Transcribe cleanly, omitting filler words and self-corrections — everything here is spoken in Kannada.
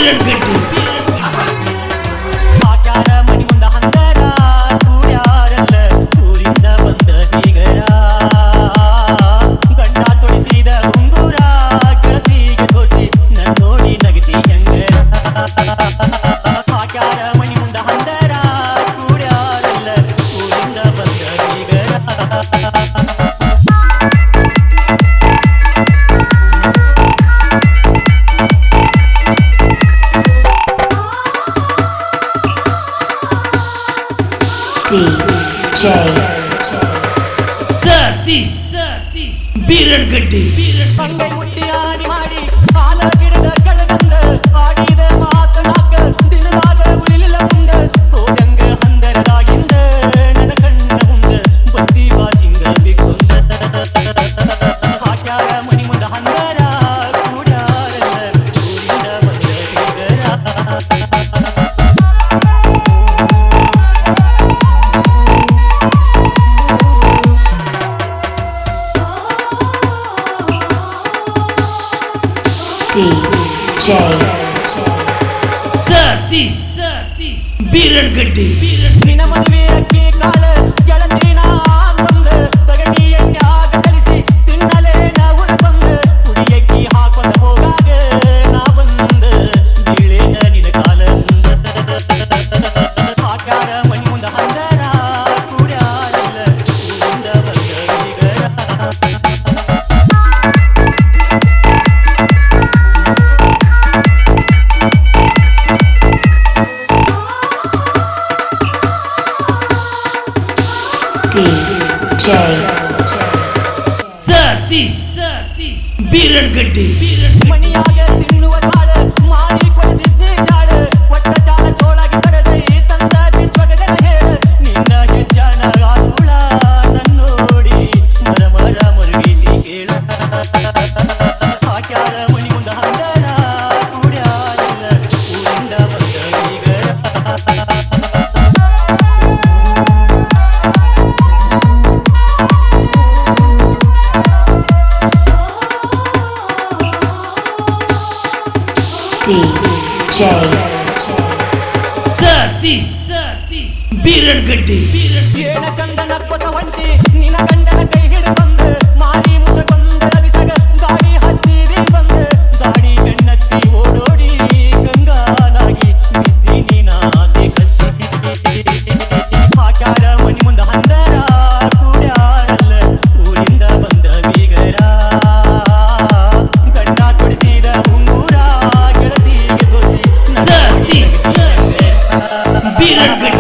ಬೀರಣ್ಗಟ್ಟಿ ಹಾಕ್ಯಾರ ಮನಿ ಮುಂದ ಹಂದರ ಕೂಡ್ಯಾರಲ್ಲ ಊರಿಂದ ಬಂದ ಬೀಗರ ಗಂಡ ತೊಡಿಸಿದ ಉಂಗುರ ಗೆಳತಿಗೆ ಕೊಟ್ಟಿ ನನ್ನೋಡಿ ನಗತಿ ಹೆಂಗರ ಹಾಕ್ಯಾರ ಮನಿ ಮುಂದ ಹಂದರ ಕೂಡ್ಯಾರಲ್ಲ ಊರಿಂದ ಬಂದ ಬೀಗರ DJ ಸತೀಶ್ ಬೀರಣ್ಗಟ್ಟಿ ಸಂಗೈ ಮುಟ್ಟಿ ಆಡಿ ಮಾಡಿ ಕಾಲ ಗಿಡದ ಕೆಳಗಂದ ಆಡಿದ ಮಾತನಾಕ ದಿನದಾಗ ಉಳಿಲಿಲ್ಲ ಮುಂದ ಹೋದಂಗ ಹಂದರದಾಗಿಂದ ನನ್ನ ಕಣ್ಣ ಮುಂದ ಬತ್ತಿ ಬಾಸಿಂಗ ಬಿಕ್ಕೊಂದ ಹಾಕ್ಯಾರ ಮನಿ ಮುಂದ ಹಂದರ ಕೂಡ್ಯಾರಲ್ಲ ಊರಿಂದ ಬಂದ ಬೀಗರ DJ ಸತೀಶ್ ಬೀರಣ್ಗಟ್ಟಿ ನಿನ್ನ ಮದುವೆ ಅಕ್ಕಿ ಕಾಲ ಗೆಳತಿನ ಬಂದ ತಗಡಿ ಎಣ್ಣೆಯಾಗ ಕಲಿಸಿ ತಿನ್ನಲೇನ ಉಳ ಬಂದ ಕುಡಿಯಕ್ಕಿ ಹಾಕೊಂಡ ಹೋಗಾಗ ನಾ ಬಂದ ಬೀಳೇನ ನಿನ್ನ ಕಾಲ ಹಾಕ್ಯಾರ ಮನಿ ಮುಂದ ಹಂದರ ಕೂಡ್ಯಾರಲ್ಲ ಊರಿಂದ ಬಂದ ಬೀಗರ DJ ಸತೀಶ್ ಬೀರಣ್ಗಟ್ಟಿ ಮಣಿಯಾಗ ತಿನ್ನುವ ಕಾಳ ಮಾರಿ ಕೊಡಿಸಿದ್ದೆ ಜಾಳ ಒಟ್ಟ ಚಾಳ ಚೋಳಾಗಿ ಕಡದೈ ತಂದ ಬಿಚ್ಚೊಗದನ ಹೇಳ ನಿನ್ನ ಹೆಜ್ಜಾನ ಆಡುಳ ನನ್ನೋಡಿ ಮರ ಮರ ಮರುಗೀತಿ ಕೇಳ ಹಾಕ್ಯಾರ ಮನಿ ಮುಂದ ಹಂದರ ಕೂಡ್ಯಾರಲ್ಲ ಊರಿಂದ ಬಂದ ಬೀಗರ DJ ಸತೀಶ್ ಬೀರಣ್ಗಟ್ಟಿ ಏನ ಚಂದನ ಕೊತ ಹೊಂಟಿ ನಿನ್ನ ಗಂಡನ ಕೈ ಹಿಡಿದು ಬಂದ ಮಾರಿ ಮುಚ್ಚಕೊಂದ ರವಿಸಗ ಗಾಡಿ ಹತ್ತಿರಿ ಬಂದ ಗಾಡಿ ಬೆನ್ನತ್ತಿ ಓಡೋಡಿ ಗಂಗಾನಾಗಿ ಬಿದ್ದಿ ನೀನಾದೆ ಕತ್ತಿ ಹಾಕ್ಯಾರ ಮನಿ ಮುಂದ ಹಂದರ ಕೂಡ್ಯಾರಲ್ಲ ಊರಿಂದ ಬಂದ ಬೀಗರ ಗಂಡ ತೊಡಿಸಿದ ಉಂಗುರ ಗೆಳತಿಗೆ ಗೊತ್ತಿ ಸತೀಶ್ ಬೀರಣ್ಗಟ್ಟಿ